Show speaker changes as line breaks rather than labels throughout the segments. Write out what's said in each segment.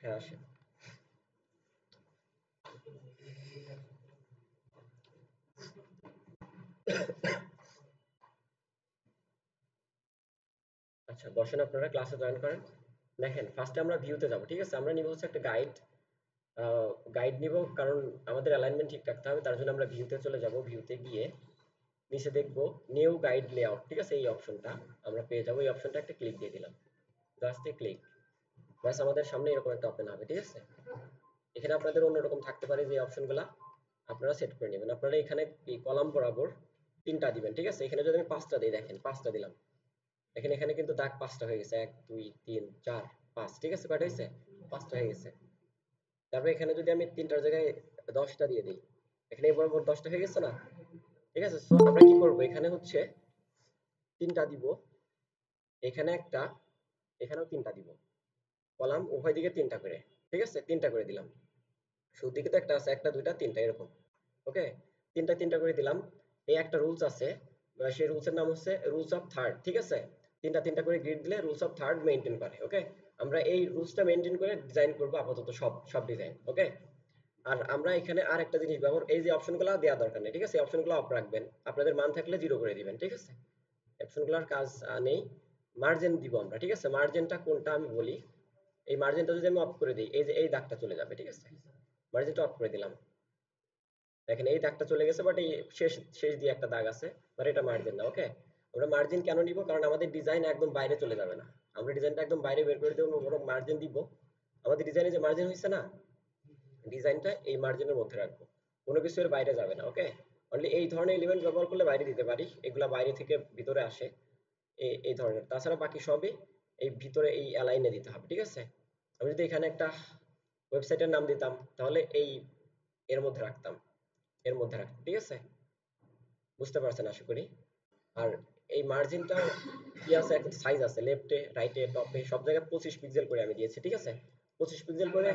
হ্যাঁ আসেন। আচ্ছা বসেন, আপনারা ক্লাসে জয়েন করেন। দেখেন ফার্স্টে আমরা ভিউতে যাব, ঠিক আছে? আমরা নিব হচ্ছে একটা গাইড। গাইড নিব কারণ আমাদের অ্যালাইনমেন্ট ঠিক রাখতে হবে, তার জন্য আমরা ভিউতে চলে যাব। ভিউতে গিয়ে নিচে দেখব নিউ গাইড লেআউট, ঠিক আছে? এই অপশনটা আমরা পেয়ে যাবো। এই অপশনটা একটা ক্লিক দিয়ে দিলাম, জাস্ট এ ক্লিক। ব্যাস আমাদের সামনে এরকম একটা ওপেন হবে, ঠিক আছে? এখানে আপনাদের অন্যরকম থাকতে পারে যে অপশনগুলা, আপনারা সেট করে নেবেন। আপনারা এখানে এই কলাম বরাবর 3টা দিবেন, ঠিক আছে? এখানে যদি আমি 5টা দিই, দেখেন 5টা দিলাম। দেখেন এখানে কিন্তু দাগ 5টা হয়ে গেছে, 1 2 3 4 5, ঠিক আছে? কয়টা হয়েছে? 5টা হয়ে গেছে। তারপরে এখানে যদি আমি 3টার জায়গায় 10টা দিয়ে দিই, এখানে এই বরাবর 10টা হয়ে গেছে না? ঠিক আছে, সো আমরা কি করব, এখানে হচ্ছে 3টা দিব, এখানে একটা, এখানেও 3টা দিব। কলাম উভয় দিকে 3টা করে, ঠিক আছে? 3টা করে দিলাম। শুরুর দিকে তো একটা আছে, একটা দুইটা তিনটা এরকম। ওকে, 3টা করে দিলাম। এই একটা রুলস আছে, সেই রুলসের নাম হচ্ছে রুলস অফ থার্ড, ঠিক আছে? 3টা করে গ্রিড দিলে রুলস অফ থার্ড মেনটেন করে। ওকে, আমরা এই রুলসটা মেনটেন করে ডিজাইন করব আপাতত, সব সব ডিজাইন। ওকে, আর আমরা এখানে আর একটা জিনিস ব্যবহার, এই যে অপশনগুলো দেওয়া দরকার নেই, ঠিক আছে? অপশনগুলো অফ রাখবেন, আপনাদের মান থাকলে জিরো করে দিবেন, ঠিক আছে? অপশনগুলোর কাজ নেই। মার্জিন দিব আমরা, ঠিক আছে? মার্জিনটা কোনটা আমি বলি। এই মার্জিনটা যদি আমি অফ করে দিই, এই যে এই দাগটা চলে যাবে, ঠিক আছে? মার্জিনটা অফ করে দিলাম। দেখেন এই দাগটা চলে গেছে, বাট এই শেষ শেষ দিয়ে একটা দাগ আছে, বাট এটা মার্জিন না। ওকে, আমরা মার্জিন কেন নিব, কারণ আমাদের ডিজাইন একদম বাইরে চলে যাবে না। আমরা ডিজাইনটা একদম বাইরে বের করে দেবো, বড় মার্জিন দিব। আমাদের ডিজাইনে যে মার্জিন হয়েছে না, ডিজাইনটা এই মার্জিনের মধ্যে রাখবো, কোনো কিছু এর বাইরে যাবে না। ওকে, অনলি এই ধরনের এলিমেন্ট ব্যবহার করলে বাইরে দিতে পারি, এগুলা বাইরে থেকে ভিতরে আসে, এই ধরনের। তাছাড়া বাকি সবই এই ভিতরে এই অ্যালাইনে দিতে হবে, ঠিক আছে? আমি যদি এখানে একটা ওয়েবসাইটের নাম দিতাম, তাহলে এই এর মধ্যে রাখতাম, এর মধ্যে রাখতাম, ঠিক আছে? বুঝতে পারছেন আশা করি। আর এই মার্জিনটা কি আছে, একটা সাইজ আছে, লেফটে রাইটে টপে সব জায়গায় 25 পিক্সেল করে আমি দিয়েছি, ঠিক আছে? 25 পিক্সেল করে।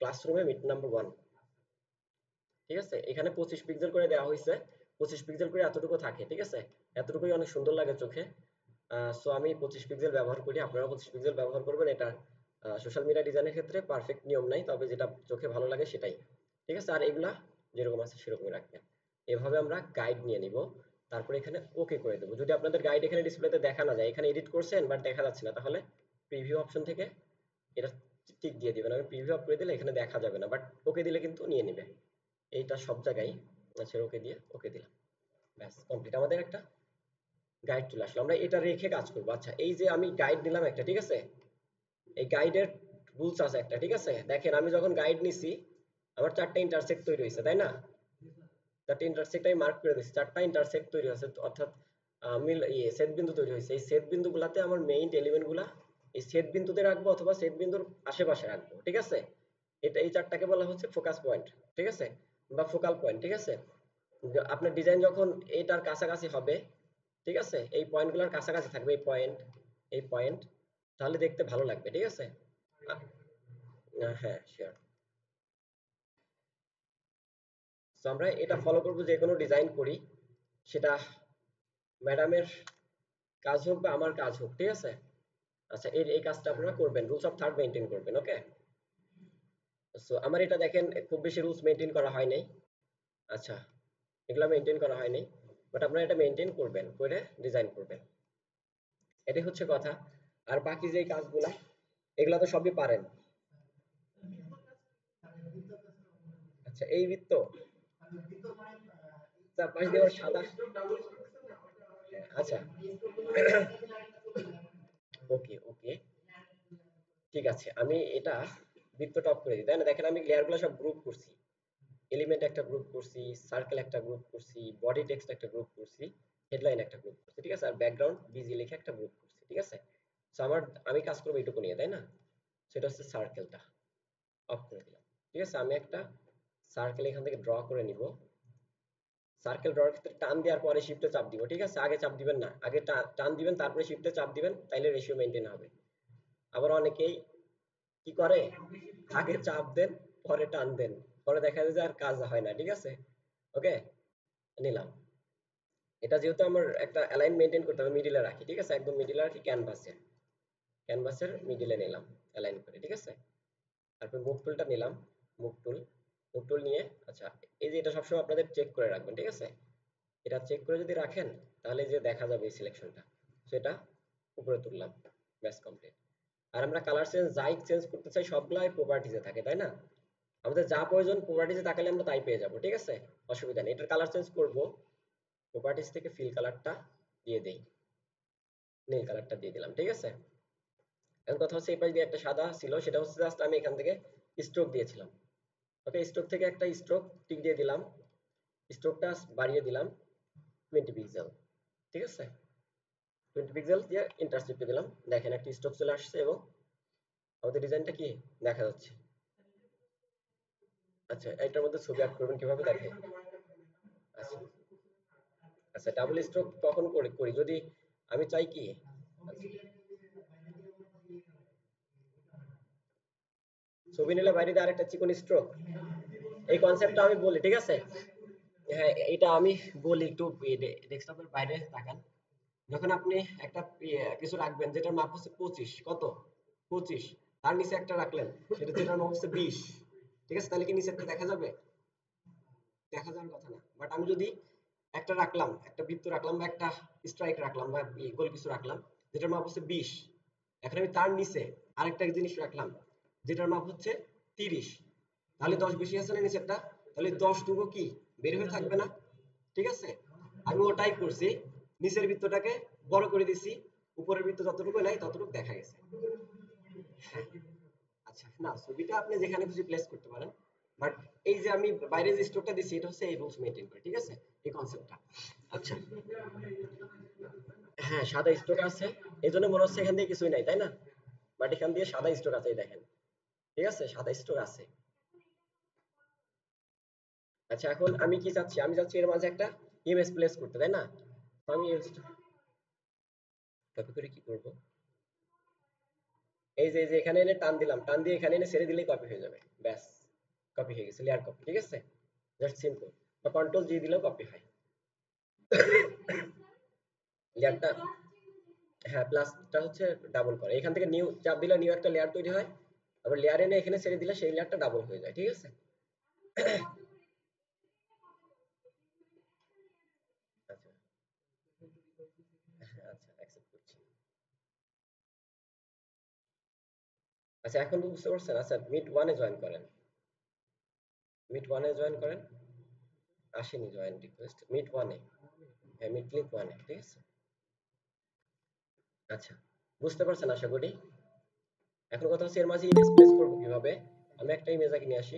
ক্লাসরুমে মিট নাম্বার 1, ঠিক আছে? এখানে 25 পিক্সেল করে দেওয়া হয়েছে। 25 পিক্সেল করে এতটুকু থাকে, ঠিক আছে? এতটুকুই অনেক সুন্দর লাগে চোখে। সো আমি 25 পিক্সেল ব্যবহার করি, আপনারা 25 পিক্সেল ব্যবহার করবেন। এটা সোশ্যাল মিডিয়া ডিজাইনের ক্ষেত্রে পারফেক্ট নিয়ম নাই, তবে যেটা চোখে ভালো লাগে সেটাই, ঠিক আছে? আর এগুলা যেরকম আছে সেরকমই রাখবেন। এভাবে আমরা গাইড নিয়ে নিব, তারপরে এখানে ওকে করে দেবো। যদি আপনাদের গাইড এখানে ডিসপ্লেতে দেখা না যায়, এখানে এডিট করছেন বাট দেখা যাচ্ছে না, তাহলে প্রিভিউ অপশন থেকে এটা টিক দিয়ে দিবেন। আমি প্রিভিউ অফ করে দিলে এখানে দেখা যাবে না, বাট ওকে দিলে কিন্তু নিয়ে নিবে। এইটা সব জায়গায় আচ্ছা, ওকে দিয়ে ওকে দিলাম। ব্যাস কমপ্লিট, আমাদের একটা গাইড চলে আসলো। আমরা এটা রেখে কাজ করবো। আচ্ছা, এই যে আমি গাইড নিলাম একটা, ঠিক আছে? এই গাইডের রুলস আছে একটা, ঠিক আছে? দেখেন আমি যখন গাইড নিছি, আমার 4টা ইন্টারসেক্ট তৈরি হয়েছে, তাই না? 4টা ইন্টারসেক্ট আমি মার্ক করে দিচ্ছি, 4টা ইন্টারসেক্ট তৈরি হয়েছে, অর্থাৎ মিল সেট বিন্দু তৈরি হয়েছে। এই সেট বিন্দুগুলাতে আমার মেইন এলিমেন্ট গুলা এই সেট বিন্দুতে রাখবো অথবা সেট বিন্দুর আশেপাশে রাখবো, ঠিক আছে? এটা এই 4টাকে বলা হচ্ছে ফোকাস পয়েন্ট, ঠিক আছে? বা ফোকাল পয়েন্ট, ঠিক আছে? আপনার ডিজাইন যখন এটার কাছাকাছি হবে, ঠিক আছে? এই পয়েন্টগুলোর কাছাকাছি থাকবে, এই পয়েন্ট, এই পয়েন্ট, তাহলে দেখতে ভালো লাগবে, ঠিক আছে? হ্যাঁ শিওর। তো আমরা এটা ফলো করব, যে কোনো ডিজাইন করি, সেটা ম্যাডামের কাজ হোক বা আমার কাজ হোক, ঠিক আছে? আচ্ছা, এই এই কাজটা আপনারা করবেন, রুলস অফ থার্ড মেনটেন করবেন। ওকে, সো আমার এটা দেখেন খুব বেশি রুলস মেনটেন করা হয় নাই। আচ্ছা, এগুলা মেনটেন করা হয় নাই, বাট আপনারা এটা মেনটেন করবেন, করে ডিজাইন করবেন, এটাই হচ্ছে কথা। আর বাকি যে কাজগুলা, এগুলা তো সবই পারেন। আচ্ছা, এই বৃত্ত চার পাশ দিয়ে আবার সাদা। আচ্ছা, ওকে ওকে, ঠিক আছে, আমি এটা বৃত্তটা অফ করে দিই, তাই না? দেখেন আমি লেয়ার গুলো সব গ্রুপ করছি, এলিমেন্ট একটা গ্রুপ করছি, সার্কেল একটা গ্রুপ করছি, বডি টেক্সট একটা গ্রুপ করছি, হেডলাইন একটা গ্রুপ করছি, ঠিক আছে? আর ব্যাকগ্রাউন্ড বিজি লিখে একটা গ্রুপ করছি, ঠিক আছে? সো আমি কাজ করবো এইটুকু নিয়ে, তাই না? সেটা হচ্ছে সার্কেলটা অফ করে দিলাম, ঠিক আছে? আমি একটা সার্কেল এখান থেকে ড্র করে নিব। সার্কেল ড্রর ক্ষেত্রে টান দেওয়ার পরে শিফটে চাপ দিব, ঠিক আছে? আগে চাপ দিবেন না, আগে টান দিবেন তারপরে শিফটে চাপ দিবেন, তাইলে রেশিও মেনটেন হবে। আবার অনেকেই কি করে, আগে চাপ দেন পরে টান দেন, পরে দেখা যায় যে আর কাজ হয় না, ঠিক আছে? ওকে, নিলাম। এটা যেহেতু আমার একটা অ্যালাইন মেনটেন করতে হবে, মিডিলে রাখি, ঠিক আছে? একদম মিডিলে রাখি ক্যানভাসে। ক্যানভাসের মিডলে নিলাম অ্যালাইন করে, ঠিক আছে। তারপর মুভ টুলটা নিলাম, মুভ টুল, মুভ টুল নিয়ে আচ্ছা এই যে এটা সবসময় আপনাদের চেক করে রাখবেন, ঠিক আছে। এটা চেক করে যদি রাখেন তাহলে যে দেখা যাবে এই সিলেকশনটা, সেটা উপরে তুললাম, ব্যাস কমপ্লিট। আর আমরা কালার চেঞ্জ যাই চেঞ্জ করতে চাই সবগুলাই প্রপার্টিজে থাকে, তাই না? আমাদের যা প্রয়োজন প্রপার্টিজে তাকালে আমরা তাই পেয়ে যাব, ঠিক আছে, অসুবিধা নেই। এটার কালার চেঞ্জ করব, প্রপার্টিজ থেকে ফিল কালারটা দিয়ে দেই, নীল কালারটা দিয়ে দিলাম, ঠিক আছে। এখন কথা হচ্ছে এই পাশ দিয়ে একটা সাদা ছিল, সেটা হচ্ছে জাস্ট আমি এখান থেকে স্ট্রোক দিয়েছিলাম। ওকে, স্ট্রোক থেকে একটা স্ট্রোক টিক দিয়ে দিলাম, স্ট্রোকটা বাড়িয়ে দিলাম 20 পিক্সেল, ঠিক আছে। 20 পিক্সেল দিয়ে ইন্টার চেপে দিলাম, দেখেন একটা স্ট্রোক চলে আসছে এবং আমাদের ডিজাইনটা কি দেখা যাচ্ছে। আচ্ছা এটার মধ্যে ছবি অ্যাড করবেন কিভাবে দেখেন। আচ্ছা আচ্ছা ডাবল স্ট্রোক কখন করি করি যদি আমি চাই কি, আচ্ছা, ছবি নিলে বাইরে দিয়ে আরেকটা চিকন স্ট্রোক, এই কনসেপ্টটা আমি বলি, ঠিক আছে। হ্যাঁ এটা আমি বলি একটু, ডেস্কটপের বাইরে তাকান। যখন আপনি একটা কিছু রাখবেন যেটার মাপ হচ্ছে 25, কত 25, তার নিচে একটা রাখলেন সেটা যেটার মাপ হচ্ছে 20, ঠিক আছে, তাহলে কি নিচেরটা দেখা যাবে? দেখা যাওয়ার কথা না। বাট আমি যদি একটা রাখলাম, একটা বৃত্ত রাখলাম বা একটা স্ট্রাইক রাখলাম বা গোল কিছু রাখলাম যেটার মাপ হচ্ছে 20, এখন আমি তার নিচে আরেকটা জিনিস রাখলাম যেটার মাপ হচ্ছে 30, তাহলে 10 বেশি আছে না নিচেরটা, তাহলে 10 টুকু কি বের হয়ে থাকবে না, ঠিক আছে। আমি ওটাই করছি, নিচের বৃত্তটাকে বড় করে দিছি, উপরের বৃত্ত যতটুকু নাই ততটুকু দেখা গেছে। হ্যাঁ আচ্ছা না ছবিটা আপনি যেখানে খুশি প্লেস করতে পারেন, বাট এই যে আমি বাইরে যে স্ট্রোকটা দিছি এটা হচ্ছে এই রুলস মেইনটেইন করে, ঠিক আছে, এই কনসেপ্টটা। আচ্ছা হ্যাঁ সাদা স্ট্রোক আছে, এই জন্য মনে হচ্ছে এখান দিয়ে কিছুই নাই, তাই না? বাট এখান দিয়ে সাদা স্ট্রোক আছে, এই দেখেন, ঠিক আছে, সাদা স্ট্রোক আছে। আচ্ছা এখন আমি কি চাচ্ছি, আমি চাচ্ছি এর মাঝে একটা ইমেজ প্লেস করতে, তাই না? তো আমি কপি করে কি করব, এই যে এখানে এনে টান দিলাম, টান দিয়ে এখানে এনে ছেড়ে দিলেই কপি হয়ে যাবে, ব্যাস কপি হয়ে গেছে, লেয়ার কপি, ঠিক আছে, জাস্ট সিম্পল। বা কন্ট্রোল জি দিলেও কপি হয় লেয়ারটা। হ্যাঁ প্লাসটা হচ্ছে ডাবল করে, এখান থেকে নিউ চাপ দিলে নিউ একটা লেয়ার তৈরি হয়, আবার লেয়ার এনে এখানে ছেড়ে দিলে সেই লেয়ারটা ডাবল হয়ে যায়, ঠিক আছে। আচ্ছা হ্যাঁ আচ্ছা অ্যাকসেপ্ট করছি। আচ্ছা এখন তো বুঝতে পারছেন, আচ্ছা মিট ওয়ানে জয়েন করেন, মিট ওয়ানে জয়েন করেন, আসেনি জয়েন রিকোয়েস্ট মিট ওয়ানে, হ্যাঁ মিট লিঙ্ক ওয়ানে, ঠিক আছে। আচ্ছা বুঝতে পারছেন আশা করি। এখন কথা হচ্ছে এর মাঝে ইমেজ প্লেস করবো কিভাবে, আমি একটা ইমেজ আগে নিয়ে আসি।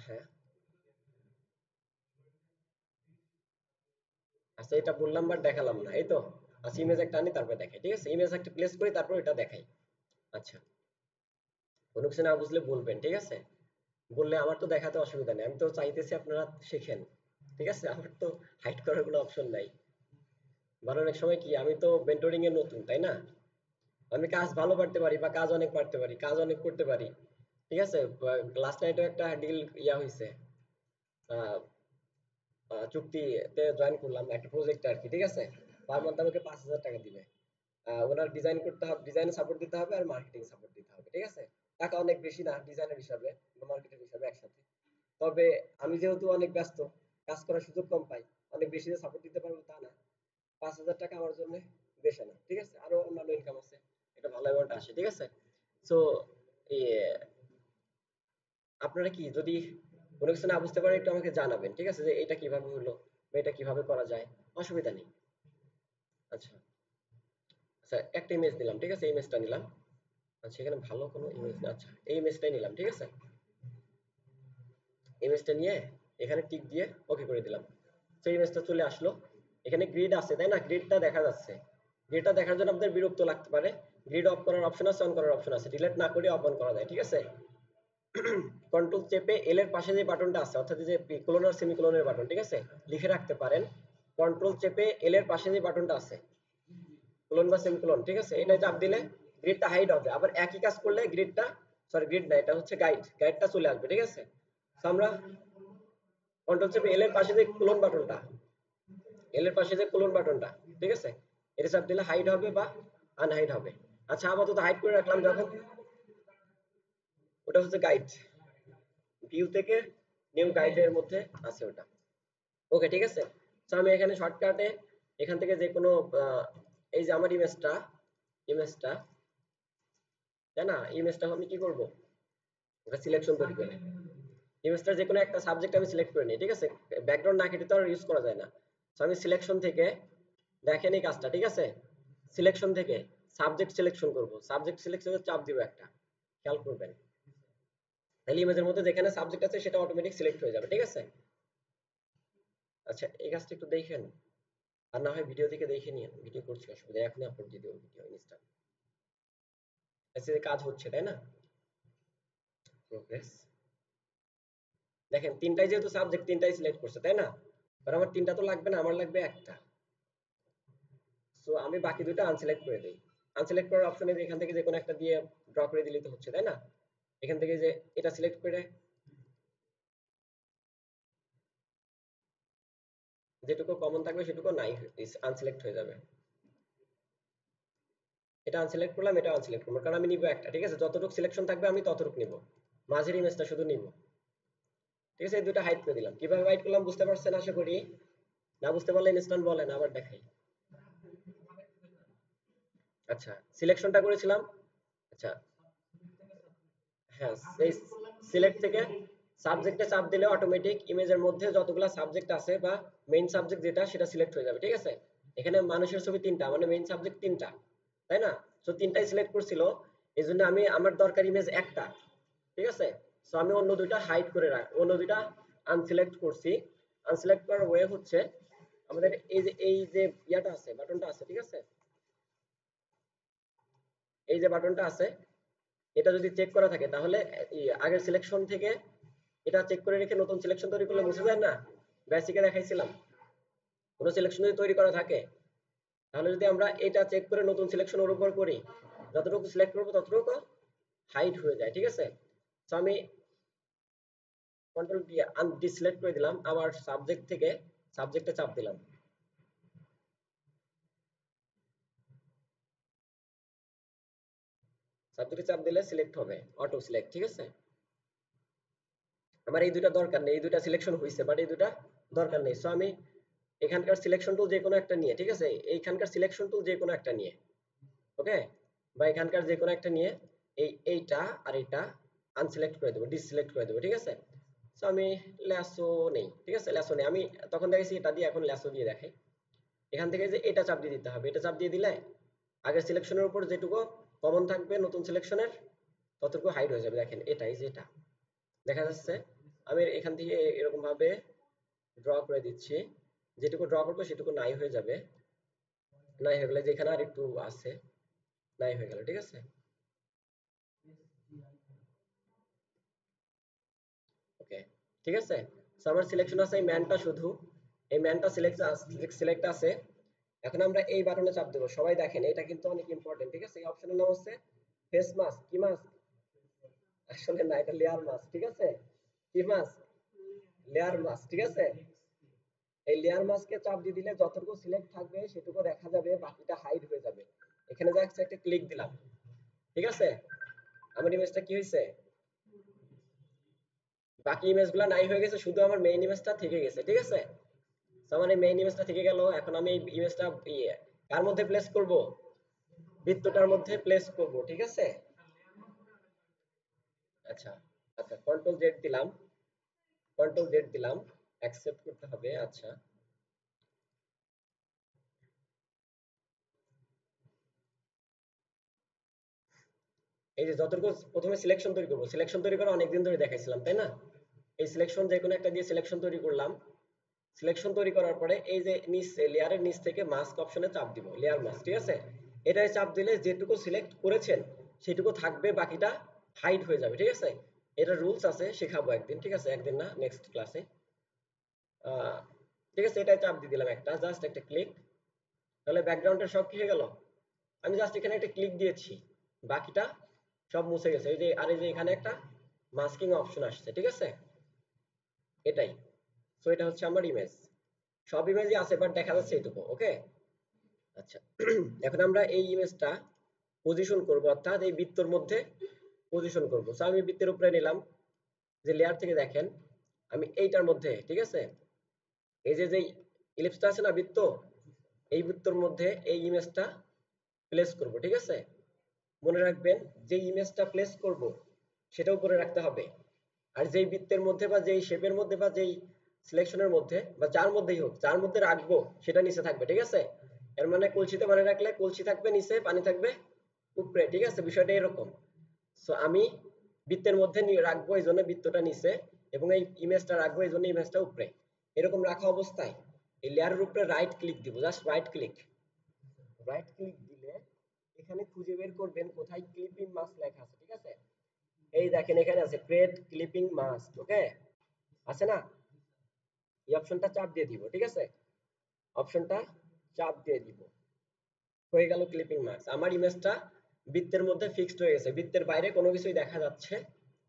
হ্যাঁ আচ্ছা এটা বললাম বাট দেখালাম না, এই তো। আচ্ছা ইমেজ একটা আনি তারপর দেখাই, ঠিক আছে, ইমেজ একটা প্লেস করি তারপর এটা দেখাই। আচ্ছা কোনো কিছু না বুঝলে বলবেন, ঠিক আছে, বললে আমার তো দেখাতে অসুবিধা নেই, আমি তো চাইতেছি আপনারা শেখেন, ঠিক আছে, আমার তো হাইড করার কোনো অপশন নাই। কারণ অনেক সময় কি আমি তো মেন্টরিং এ নতুন, তাই না? আমি কাজ ভালো পারতে পারি বা কাজ অনেক পারতে পারি, কাজ অনেক করতে পারি, ঠিক আছে। লাস্ট নাইটও একটা ডিল ইয়া হয়েছে, চুক্তিতে জয়েন করলাম একটা প্রজেক্ট আর কি, ঠিক আছে। পার মান্থ আমাকে 5,000 টাকা দিবে। ওনার ডিজাইন করতে হবে, ডিজাইনে সাপোর্ট দিতে হবে আর মার্কেটিং সাপোর্ট দিতে হবে, ঠিক আছে। টাকা অনেক বেশি না ডিজাইনের হিসাবে বা মার্কেটের হিসাবে একসাথে। তবে আমি যেহেতু অনেক ব্যস্ত, কাজ করার সুযোগ কম পাই, অনেক বেশি যে সাপোর্ট দিতে পারবো তা না। 5,000 টাকা আমার জন্য বেশি না, ঠিক আছে, আরো অন্যান্য ইনকাম আছে, এটা ভালো অ্যামাউন্ট আসে, ঠিক আছে। সো আপনারা কি যদি কোনো কিছু না বুঝতে পারেন একটু আমাকে জানাবেন, ঠিক আছে, যে এটা কিভাবে হলো বা এটা কিভাবে করা যায়, অসুবিধা নেই। আচ্ছা আচ্ছা একটা ইমেজ দিলাম, ঠিক আছে, এই ইমেজটা নিলাম। আচ্ছা এখানে ভালো কোনো ইমেজ না, আচ্ছা এই ইমেজটাই নিলাম, ঠিক আছে। ইমেজটা নিয়ে এখানে টিক দিয়ে ওকে করে দিলাম, সেই ইমেজটা চলে আসলো। এখানে গ্রিড আছে তাই না, গ্রিডটা দেখা যাচ্ছে। গ্রিডটা দেখার জন্য আপনাদের বিরক্ত লাগতে পারে, গ্রিড অফ করার অপশন আছে, অন করার অপশন আছে, ডিলিট না করে অফ অন করা যায়, ঠিক আছে। কন্ট্রোল চেপে এল এর পাশে যে বাটনটা আছে অর্থাৎ যে কোলন আর সেমিকোলনের বাটন, ঠিক আছে, লিখে রাখতে পারেন। কন্ট্রোল চেপে এল এর পাশে যে বাটনটা আছে কোলন বা সেমিকোলন, ঠিক আছে, এটা চাপ দিলে গ্রিডটা হাইড হবে। আবার একই কাজ করলে গ্রিডটা, সরি গ্রিড না এটা হচ্ছে গাইড, গাইডটা চলে আসবে, ঠিক আছে। তো আমরা কন্ট্রোল চেপে এল এর পাশে যে কোলন বাটনটা, এল এর পাশে যে কোলন বাটনটা, ঠিক আছে, এটা চাপ দিলে হাইড হবে বা আনহাইড হবে। আচ্ছা আপাতত হাইড করে রাখলাম যখন, ওটা হচ্ছে গাইড, ভিউ থেকে নিউ গাইডের মধ্যে আছে ওটা। ওকে ঠিক আছে। তো আমি এখানে শর্টকাটে এখান থেকে যে কোনো এই যে আমার ইমেজটা তাই না, ইমেজটা আমি কি করব, ওটা সিলেকশন তৈরি করে ইমেজটার যে কোনো একটা সাবজেক্ট আমি সিলেক্ট করে নিই, ঠিক আছে। ব্যাকগ্রাউন্ড না কেটে তো আর ইউজ করা যায় না। তো আমি সিলেকশন থেকে, দেখেন এই কাজটা, ঠিক আছে, সিলেকশন থেকে সাবজেক্ট সিলেকশন করব, সাবজেক্ট সিলেকশনে চাপ দিব একটা, খেয়াল করবেন, তাহলে ইমেজের মধ্যে যেখানে সাবজেক্ট আছে সেটা অটোমেটিক সিলেক্ট হয়ে যাবে, ঠিক আছে। আচ্ছা এই কাজটা একটু দেখেন, আর না হয় ভিডিও থেকে দেখে নিন, ভিডিও করছি অসুবিধা, এখনই আপলোড দিয়ে দেবো ভিডিও ইনস্টা, আচ্ছা কাজ হচ্ছে তাই না, প্রোগ্রেস, দেখেন তিনটাই যেহেতু সাবজেক্ট তিনটাই সিলেক্ট করছে তাই না, আর আমার তিনটা তো লাগবে না, আমার লাগবে একটা। সো আমি বাকি দুটো আনসিলেক্ট করে দেই, আনসিলেক্ট করার অপশনে এখান থেকে যে কোনো একটা দিয়ে ড্র করে দিলেই তো হচ্ছে তাই না, এখান থেকে যে এটা সিলেক্ট করে যেটুকু কমন থাকবে সেটুকু নাই, আনসিলেক্ট হয়ে যাবে। এটা আনসিলেক্ট করলাম, এটা আনসিলেক্ট করবো, কারণ আমি নিব একটা, ঠিক আছে, যতটুকু সিলেকশন থাকবে আমি ততটুকু নিব, মাঝের ইমেজটা শুধু নিব, ঠিক আছে। এই দুটো হাইড করে দিলাম, কিভাবে হাইড করলাম বুঝতে পারছেন আশা করি, না বুঝতে পারলে ইনস্ট্যান্ট বলেন আবার দেখাই। আচ্ছা সিলেকশনটা করেছিলাম, আচ্ছা হ্যাঁ এই সিলেক্ট থেকে সাবজেক্টে চাপ দিলে অটোমেটিক ইমেজের মধ্যে যতগুলা সাবজেক্ট আছে বা মেইন সাবজেক্ট যেটা সেটা সিলেক্ট হয়ে যাবে, ঠিক আছে। এখানে মানুষের ছবি তিনটা, মানে মেইন সাবজেক্ট তিনটা তাই না, তো তিনটাই সিলেক্ট করছিল, এই জন্য আমি আমার দরকার ইমেজ একটা, ঠিক আছে। সো আমি অন্য দুইটা হাইড করে অন্য দুইটা আনসিলেক্ট করছি। আনসিলেক্ট করার ওয়ে হচ্ছে আমাদের এই যে ইয়াটা আছে, বাটনটা আছে, ঠিক আছে, এই যে বাটনটা আছে, এটা যদি চেক করা থাকে তাহলে আগের সিলেকশন থেকে এটা চেক করে রেখে নতুন সিলেকশন তৈরি করলে মুছে যায় না, বেসিকে দেখাইছিলাম, কোনো সিলেকশন যদি তৈরি করা থাকে তাহলে যদি আমরা এটা চেক করে নতুন সিলেকশন ওর উপর করি, যতটুকু সিলেক্ট করবো ততটুকু হাইড হয়ে যায়, ঠিক আছে। তো আমি কন্ট্রোল দিয়ে ডিসিলেক্ট করে দিলাম, আবার সাবজেক্ট থেকে সাবজেক্টে চাপ দিলাম, সাবজেক্টে চাপ দিলে সিলেক্ট হবে, অটো সিলেক্ট, ঠিক আছে। আমার এই দুটা দরকার নেই, এই দুটা সিলেকশন হয়েছে বাট এই দুটা দরকার নেই, সো আমি এখানকার সিলেকশন টুল যে কোনো একটা নিয়ে, ঠিক আছে, এইখানকার সিলেকশন টুল যে কোনো একটা নিয়ে, ওকে, বা এখানকার যে কোনো একটা নিয়ে এইটা আর এটা আনসিলেক্ট করে দেবো, ডিসিলেক্ট করে দেবো, ঠিক আছে। সো আমি ল্যাসো নেই, ঠিক আছে, ল্যাসো নেই, আমি তখন দেখেছি এটা দিয়ে, এখন ল্যাসো দিয়ে দেখাই। এখান থেকে যে এটা চাপ দিয়ে দিতে হবে, এটা চাপ দিয়ে দিলে আগের সিলেকশনের উপর যেটুকু কমন থাকবে নতুন সিলেকশনের ততটুকু হাইড হয়ে যাবে, দেখেন এটাই যেটা দেখা যাচ্ছে। আমি এখান থেকে এরকম ভাবে ড্র করে দিচ্ছি, যেটুকু ড্র করবো সেটুকু নাই হয়ে যাবে, নাই হয়ে গেলে যেখানে আর একটু আছে নাই হয়ে গেল, ঠিক আছে। ওকে ঠিক আছে। সো আমার সিলেকশন আছে এই ম্যানটা, শুধু এই ম্যানটা সিলেক্ট আছে। এখন আমরা এই বাটনে চাপ দেবো, সবাই দেখেন এটা কিন্তু অনেক ইম্পর্টেন্ট, ঠিক আছে। এই অপশনের নাম হচ্ছে ফেস মাস্ক, কি মাস্ক, আসলে না এটা লেয়ার মাস্ক, ঠিক আছে, কি মাস্ক, লেয়ার মাস্ক, ঠিক আছে। এই লেয়ার মাস্কে চাপ দিয়ে দিলে যতটুকু সিলেক্ট থাকবে সেটুকু দেখা যাবে, বাকিটা হাইড হয়ে যাবে। এখানে জাস্ট একটা ক্লিক দিলাম, ঠিক আছে, আমার ইমেজটা কি হয়েছে, বাকি ইমেজগুলো নাই হয়ে গেছে, শুধু আমার মেইন ইমেজটা থেকে গেছে, ঠিক আছে। তো আমার এই মেইন ইমেজটা থেকে গেল, এখন আমি এই ইমেজটা কার মধ্যে প্লেস করব, বৃত্তটার মধ্যে প্লেস করব, ঠিক আছে। আচ্ছা আচ্ছা কন্ট্রোল জেড দিলাম, কন্ট্রোল জেড দিলাম, অ্যাকসেপ্ট করতে হবে, আচ্ছা। এই যে যতটুকু প্রথমে সিলেকশন তৈরি করব, সিলেকশন তৈরি করা অনেকদিন ধরে দেখাইছিলাম তাই না, এই সিলেকশন যে কোনো একটা দিয়ে সিলেকশন তৈরি করলাম, সিলেকশন তৈরি করার পরে এই যে নিচ লেয়ারের নিচ থেকে মাস্ক অপশনে চাপ দিব, লেয়ার মাস্ক, ঠিক আছে। এটাই চাপ দিলে যেটুকু সিলেক্ট করেছেন সেটুকু থাকবে, বাকিটা হাইড হয়ে যাবে, ঠিক আছে। এটা রুলস আছে, শেখাবো একদিন, ঠিক আছে, একদিন না নেক্সট ক্লাসে। ঠিক আছে, এটাই চাপ দিয়ে দিলাম একটা, জাস্ট একটা ক্লিক, তাহলে ব্যাকগ্রাউন্ডের সব কি হয়ে গেল, আমি জাস্ট এখানে একটা ক্লিক দিয়েছি, বাকিটা সব মুছে গেছে, এই যে আর এই যে এখানে একটা মাস্কিং অপশন আসছে, ঠিক আছে, এটাই। সো এটা হচ্ছে আমার ইমেজ, সব ইমেজই আছে বাট দেখা যাচ্ছে এটুকু, ওকে। আচ্ছা এখন আমরা এই ইমেজটা পজিশন করব, অর্থাৎ এই বৃত্তর মধ্যে পজিশন করব। সো আমি বৃত্তের উপরে নিলাম, যে লেয়ার থেকে দেখেন আমি এইটার মধ্যে, ঠিক আছে, এই যে যে ইলিপসটা আছে না বৃত্ত, এই বৃত্তর মধ্যে এই ইমেজটা প্লেস করব, ঠিক আছে। মনে রাখবেন যে ইমেজটা প্লেস করব সেটা উপরে রাখতে হবে, আর যেই বৃত্তের মধ্যে বা যেই শেপের মধ্যে বা যেই সিলেকশনের মধ্যে বা যার মধ্যেই হোক, যার মধ্যে রাখবো সেটা নিচে থাকবে, ঠিক আছে। এর মানে কলসিতে পানি রাখলে কলসি থাকবে নিচে, পানি থাকবে উপরে, ঠিক আছে, বিষয়টা এরকম। সো আমি বৃত্তের মধ্যে রাখবো এই জন্য বৃত্তটা নিচে, এবং এই ইমেজটা রাখবো এই জন্য ইমেজটা উপরে। এরকম রাখা অবস্থায় এই লেয়ারের উপরে রাইট ক্লিক দিব, just right click. Right click দিলে এখানে খুঁজে বের করবেন কোথায় ক্লিপিং মাস্ক লেখা আছে, ঠিক আছে। এই দেখেন এখানে আছে ক্রিয়েট ক্লিপিং মাস্ক, ওকে, আছে না। এই অপশনটা চাপ দিয়ে দিব, ঠিক আছে, অপশনটা চাপ দিয়ে দিব, হয়ে গেল ক্লিপিং মাস্ক। আমার ইমেজটা বৃত্তের মধ্যে ফিক্সড হয়ে গেছে, বৃত্তের বাইরে কোনো কিছুই দেখা যাচ্ছে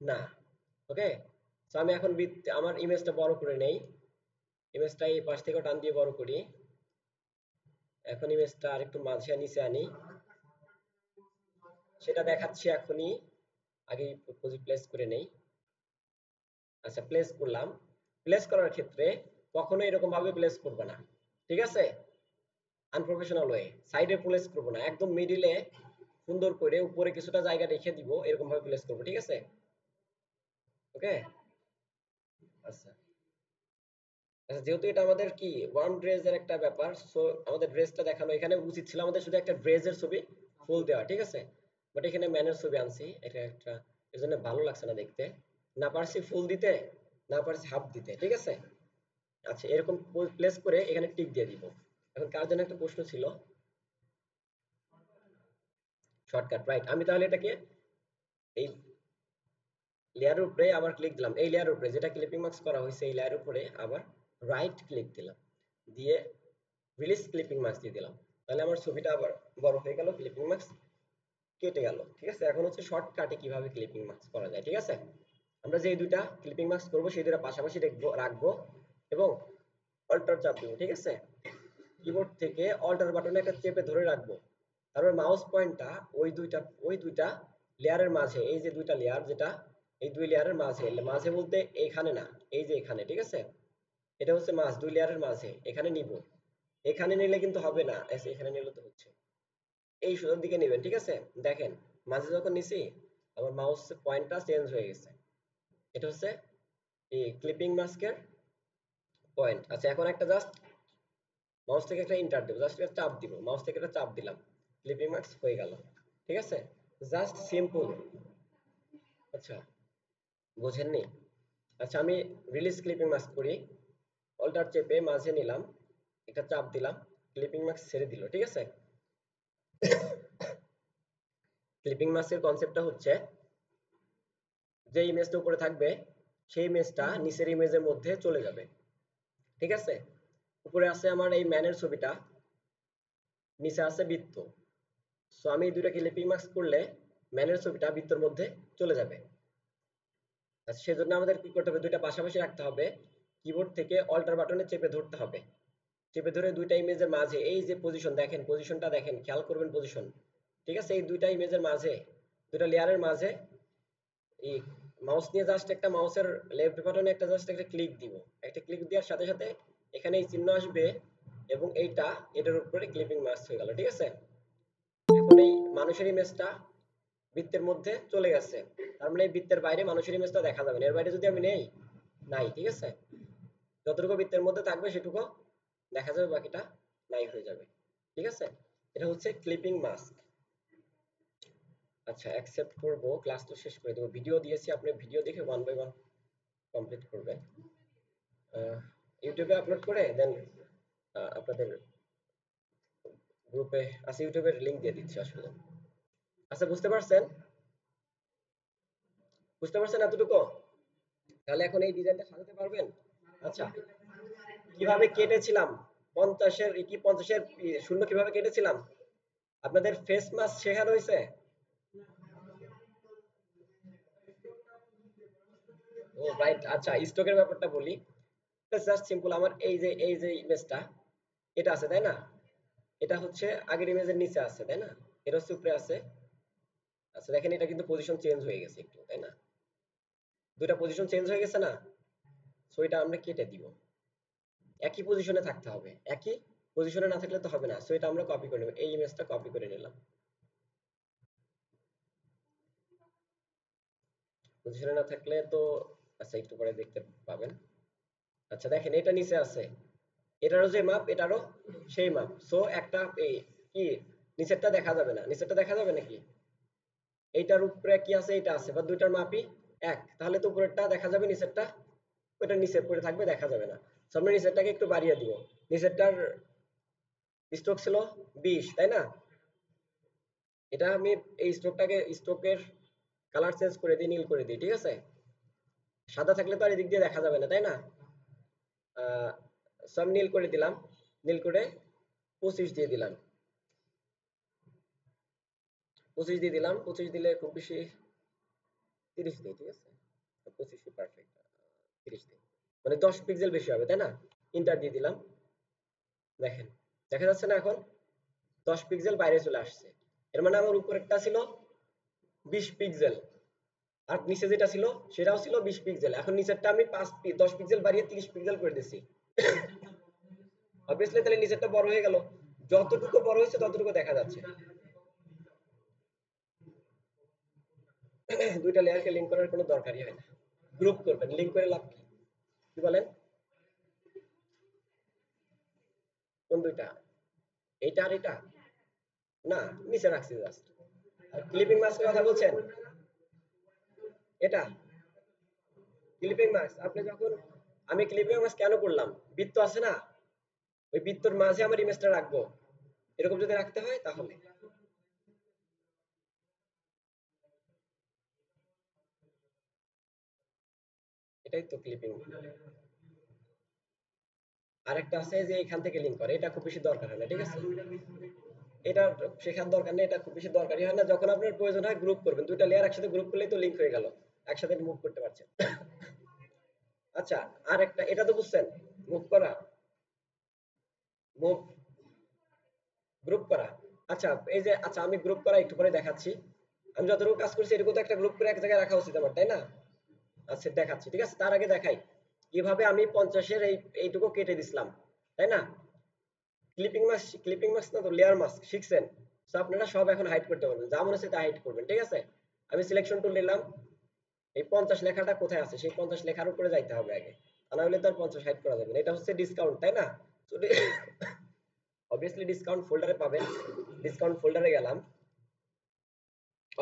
না, ওকে। তো আমি এখন আমার ইমেজটা বড় করে নেই, ইমেজটা এই পাশ থেকে টান দিয়ে বড় করি। এখন ইমেজটা আরেকটু মাঝে নিচে আনি, সেটা দেখাচ্ছি এখনই, আগে প্লেস করে নেই। আচ্ছা, প্লেস করলাম। প্লেস করার ক্ষেত্রে কখনো এরকম ভাবে প্লেস করবে না, ঠিক আছে, আনপ্রফেশনাল ওয়ে। সাইডে প্লেস করব না, একদম মিডিলে সুন্দর করে উপরে কিছুটা জায়গা রেখে দিব, এরকম ভাবে প্লেস করব, ঠিক আছে, ওকে। আচ্ছা আচ্ছা, যেহেতু এটা আমাদের কি ওয়ান ড্রেসের একটা ব্যাপার, সো আমাদের ড্রেসটা দেখানো এখানে উচিত ছিল আমাদের শুধু একটা ড্রেসের ছবি ফুল দেওয়া, ঠিক আছে, বাট এখানে ম্যানের ছবি আনছি, এটা একটা এজন্য ভালো লাগছে না দেখতে, না পারছি ফুল দিতে, না পারছি হাফ দিতে, ঠিক আছে। আচ্ছা, এরকম প্লেস করে এখানে টিক দিয়ে দিব। এখন কার জন্য একটা প্রশ্ন ছিল, শর্টকাট, রাইট। আমি তাহলে এটাকে এই লেয়ারের উপরে আবার ক্লিক দিলাম, এই লেয়ারের উপরে যেটা ক্লিপিং মাস্ক করা হয়েছে এই লেয়ারের উপরে আবার রাইট ক্লিক দিলাম, দিয়ে রিলিজ ক্লিপিং মাস্ক দিয়ে দিলাম। তাহলে আমার ছবিটা আবার বড় হয়ে গেল, ক্লিপিং মাস্ক কেটে গেল, ঠিক আছে। এখন হচ্ছে শর্টকাটে কিভাবে ক্লিপিং মাস্ক করা যায়, ঠিক আছে। আমরা যে দুইটা ক্লিপিং মাস্ক করবো সেই দুইটা পাশাপাশি রাখবো এবং অল্টার চাপ দেবো, ঠিক আছে। কিবোর্ড থেকে অল্টার বাটনে একটা চেপে ধরে রাখবো, তারপর মাউস পয়েন্টটা ওই দুইটা লেয়ারের মাঝে, এই যে দুইটা লেয়ার, যেটা এই দুই লেয়ারের মাঝে, মাঝে বলতে এইখানে না, এই যে এখানে, ঠিক আছে, এটা হচ্ছে মাঝ, দুই লেয়ারের মাঝে এখানে নিব। এখানে নিলে কিন্তু হবে না, এখানে নিলে তো হচ্ছে, এই সোজার দিকে নেবেন, ঠিক আছে। দেখেন মাঝে যখন নিছি আমার মাউস পয়েন্টটা চেঞ্জ হয়ে গেছে, এটা হচ্ছে এই ক্লিপিং মাস্কের পয়েন্ট। আচ্ছা, এখন একটা জাস্ট মাউস থেকে একটা ইন্টার দেব, জাস্ট একটা চাপ দিব, মাউস থেকে একটা চাপ দিলাম, ক্লিপিং মাস্ক হয়ে গেল, ঠিক আছে, জাস্ট সিম্পল। আচ্ছা, বোঝেননি? আচ্ছা, আমি রিলিজ ক্লিপিং মাস্ক করি, অল্টার চেপে মাঝে নিলাম, একটা চাপ দিলাম, ক্লিপিং মাস্ক ছেড়ে দিল, ঠিক আছে। ক্লিপিং মাস্কের কনসেপ্টটা হচ্ছে যে ইমেজটা উপরে থাকবে সেই ইমেজটা নিচের ইমেজের মধ্যে চলে যাবে, ঠিক আছে। উপরে আছে আমার এই ম্যানের ছবিটা, নিচে আছে বৃত্ত। সো আমি এই দুইটা ক্লিপিং মাস্ক করলে ম্যানের ছবিটা বৃত্তের মধ্যে চলে যাবে। আচ্ছা, সেজন্য আমাদের কি করতে হবে, দুইটা পাশাপাশি রাখতে হবে, কিবোর্ড থেকে অল্টার বাটনে চেপে ধরতে হবে, চেপে ধরে দুইটা ইমেজের মাঝে এই যে পজিশন দেখেন, পজিশনটা দেখেন, খেয়াল করবেন পজিশন, ঠিক আছে। এই দুইটা ইমেজের মাঝে, দুইটা লেয়ারের মাঝে এই মাউস নিয়ে জাস্ট একটা মাউসের লেফট বাটনে একটা জাস্ট একটা ক্লিক দিব, একটা ক্লিক দেওয়ার সাথে সাথে এখানে এই চিহ্ন আসবে এবং এটার উপরে ক্লিপিং মাস্ক হয়ে গেল, ঠিক আছে। এখন এই মানুষের ইমেজটা বৃত্তের মধ্যে চলে গেছে, তার মানে এই বৃত্তের বাইরে মানুষের ইমেজটা দেখা যাবে না, এর বাইরে যদি আমি নেই, নাই, ঠিক আছে, যতটুকু বৃত্তের মধ্যে থাকবে সেটুকু দেখা যাবে, বাকিটা নাই হয়ে যাবে, ঠিক আছে। এটা হচ্ছে ক্লিপিং মাস্ক। আচ্ছা, অ্যাকসেপ্ট করব, ক্লাস তো শেষ করে দেবো, ভিডিও দিয়েছি, আপনি ভিডিও দেখে ওয়ান বাই ওয়ান কমপ্লিট করবেন, ইউটিউবে আপলোড করে দেন আপনাদের গ্রুপে আছে, ইউটিউবের লিংক দিয়ে দিচ্ছি আসলে। আচ্ছা, বুঝতে পারছেন এতটুকু? তাহলে এখন এই ডিজাইনটা সাজাতে পারবেন? আচ্ছা, কিভাবে কেটেছিলাম 50-এর শূন্য কিভাবে কেটেছিলাম, আপনাদের ফেস মাস্ক শেখানো হয়েছে? ও রাইট, আচ্ছা, স্টকের ব্যাপারটা বলি। জাস্ট সিম্পল, আমার এই যে ইমেজটা এটা আছে তাই না, এটা হচ্ছে আগের ইমেজের নিচে আছে তাই না, এটা হচ্ছে উপরে আছে, আচ্ছা দেখেন এটা কিন্তু পজিশন চেঞ্জ হয়ে গেছে একটু, তাই না? দুইটা পজিশন চেঞ্জ হয়ে গেছে না? সো এটা আমরা কেটে দিব। একই পজিশনে থাকতে হবে, একই পজিশনে না থাকলে তো হবে না। সো এটা আমরা কপি করে নেব, এই ইমেজটা কপি করে নিলাম। পজিশনে না থাকলে তো আচ্ছা একটু পরে দেখতে পাবেন। আচ্ছা দেখেন এটা নিচে আছে, এটারও যে মাপ এটারও সেই মাপ। সো একটা এই কি নিচেরটা দেখা যাবে না, নিচেরটা দেখা যাবে নাকি? এইটার উপরে কি আছে, এটা আছে, বা দুইটার মাপই এক, তাহলে তো উপরেরটা দেখা যাবে, নিচেরটা ওইটা নিচে পড়ে থাকবে, দেখা যাবে না। সো আমরা নিচেরটাকে একটু বাড়িয়ে দিব। নিচেরটার স্ট্রোক ছিল 20, তাই না? এটা আমি এই স্ট্রোকের কালার চেঞ্জ করে দিই, নীল করে দিই, ঠিক আছে? সাদা থাকলে তো আর এদিক দিয়ে দেখা যাবে না, তাই না? সব নীল করে দিলাম, নীল করে 25 দিয়ে দিলাম, 25 দিয়ে দিলাম। 25 দিলে খুব বেশি 30 দিই, ঠিক আছে? 25 পারফেক্ট, 30 দিই, মানে 10 পিক্সেল বেশি হবে, তাই না? ইন্টার দিয়ে দিলাম। দেখেন দেখা যাচ্ছে না এখন? 10 পিক্সেল বাইরে চলে আসছে। এর মানে আমার উপরেরটা ছিল 20 পিক্সেল, আর নিচে যেটা ছিল সেটাও ছিল 20 পিক্সেল। এখন নিচেরটা আমি 10 পিক্সেল বাড়িয়ে 30 পিক্সেল করে দিছি। অবভিয়াসলি তাহলে নিচেরটা বড় হয়ে গেল, যতটুকু বড় হয়েছে ততটুকু দেখা যাচ্ছে। দুইটা লেয়ারকে লিংক করার কোনো দরকারই হয় না, গ্রুপ করবেন, লিংক করে লাভ কি? কি বলেন? কোন দুইটা? এইটা আর এটা? না, নিচে রাখছি জাস্ট। আর ক্লিপিং মাস্কের কথা বলছেন? এটা ক্লিপিং মাস্ক আপনি যখন, আমি ক্লিপিং মাস্ক কেন করলাম, বৃত্ত আছে না, ওই বৃত্তর মাঝে আমার ইমেজটা রাখবো, এরকম যদি রাখতে হয় তাহলে। এটাই তো ক্লিপিং। আরেকটা আছে যে এখান থেকে লিংক করে, এটা খুব বেশি দরকার হয় না, ঠিক আছে? এটা শেখার দরকার নেই, এটা খুব বেশি দরকারই হয় না। যখন আপনার প্রয়োজন হয় গ্রুপ করবেন, দুইটা লেয়ার একসাথে গ্রুপ করলেই তো লিংক হয়ে গেল, একসাথে মুভ করতে পারছেন। আচ্ছা আর একটা, এটা তো বুঝছেন, মুভ করা, মুভ, গ্রুপ করা। আচ্ছা এই যে, আচ্ছা আমি গ্রুপ করা একটু পরে দেখাচ্ছি। আমি যতটুকু কাজ করছি এটুকু তো একটা গ্রুপ করে এক জায়গায় রাখা উচিত আমার, তাই না? আচ্ছা দেখাচ্ছি, ঠিক আছে? তার আগে দেখাই কিভাবে আমি 50-এর এইটুকু কেটে দিছিলাম, তাই না? ক্লিপিং মাস্ক না তো লেয়ার মাস্ক শিখছেন। তো আপনারা সব এখন হাইড করতে পারবেন, যা মনে হচ্ছে তা হাইড করবেন, ঠিক আছে? আমি সিলেকশন টুল নিলাম, এই 50 লেখাটা কোথায় আছে সেই 50 লেখার উপরে যাইতে হবে আগে, তা না হলে তো আর 50 হাইড করা যাবে না। এটা হচ্ছে ডিসকাউন্ট, তাই না? অবভিয়াসলি ডিসকাউন্ট ফোল্ডারে পাবেন। ডিসকাউন্ট ফোল্ডারে গেলাম,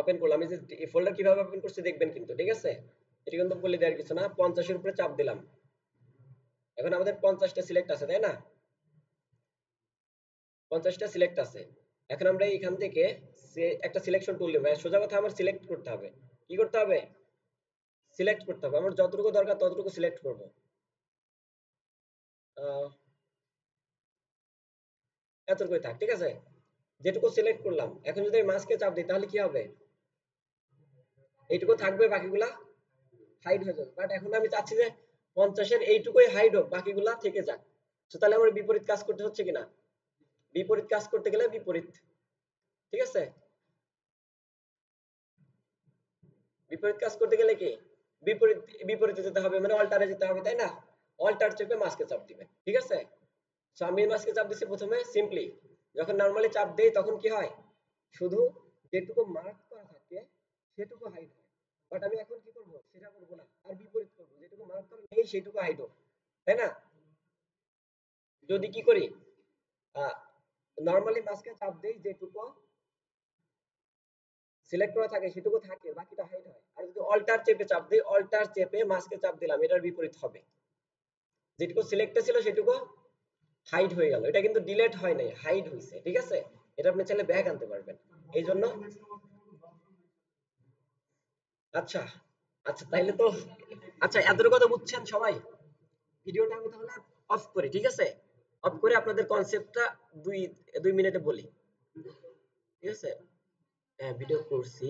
ওপেন করলাম। এই যে এই ফোল্ডার কিভাবে ওপেন করছি দেখবেন কিন্তু, ঠিক আছে? এটা কিন্তু বলে দেওয়ার কিছু না। 50-এর উপরে চাপ দিলাম, এখন আমাদের 50টা সিলেক্ট আছে, তাই না? 50টা সিলেক্ট আছে। এখন আমরা এখান থেকে একটা সিলেকশন টুল নেব, সোজা কথা আমার সিলেক্ট করতে হবে। কি করতে হবে? সিলেক্ট করতে হবে। আমার যতটুকু দরকার ততটুকু সিলেক্ট করব। এতটুকুই থাক, ঠিক আছে? যেটুকু সিলেক্ট করলাম, এখন যদি আমি মাস্কে চাপ দিই তাহলে কি হবে? এইটুকু থাকবে, বাকিগুলা হাইড হয়ে যাবে। বাট এখন আমি চাচ্ছি যে 50-এর এইটুকুই হাইড হোক, বাকিগুলা থেকে যাক। তো তাহলে আমার বিপরীত কাজ করতে হচ্ছে কিনা? বিপরীত কাজ করতে গেলে বিপরীত, ঠিক আছে? বিপরীত কাজ করতে গেলে কি বিপরীত, বিপরীতে যেতে হবে, মানে অল্টারে যেতে হবে, তাই না? অল্টার চেপে মাস্কে চাপ দিবেন, ঠিক আছে? সো আমি মাস্কে চাপ দিচ্ছি প্রথমে সিম্পলি। যখন নরমালি চাপ দেই তখন কি হয়, শুধু যেটুকু মার্ক করা থাকে সেটুকু হাইড হয়। বাট আমি এখন কি করব, সেটা করব না, আর বিপরীত করব, যেটুকু মার্ক করা নেই সেটুকু হাইড হোক, তাই না? যদি কি করি, নরমালি মাস্কে চাপ দেই, যেটুকু সিলেক্ট করা থাকে সেটুকু থাকে, বাকিটা হাইড হয়। আর যদি অল্টার চেপে চাপ দিই, অল্টার চেপে মাস্কে চাপ দিলাম, এটার বিপরীত হবে। যেটুকু সিলেক্টে ছিল সেটুকু হাইড হয়ে গেল। এটা কিন্তু ডিলেট হয় নাই, হাইড হয়েছে, ঠিক আছে? এটা আপনি চাইলে ব্যাক আনতে পারবেন। এই জন্য আচ্ছা, আচ্ছা তাইলে তো, আচ্ছা এতটুকু কথা বুঝছেন সবাই? ভিডিওটা আমি তাহলে অফ করি, ঠিক আছে? অফ করে আপনাদের কনসেপ্টটা দুই 2 মিনিটে বলি, ঠিক আছে? হ্যাঁ ভিডিও করছি।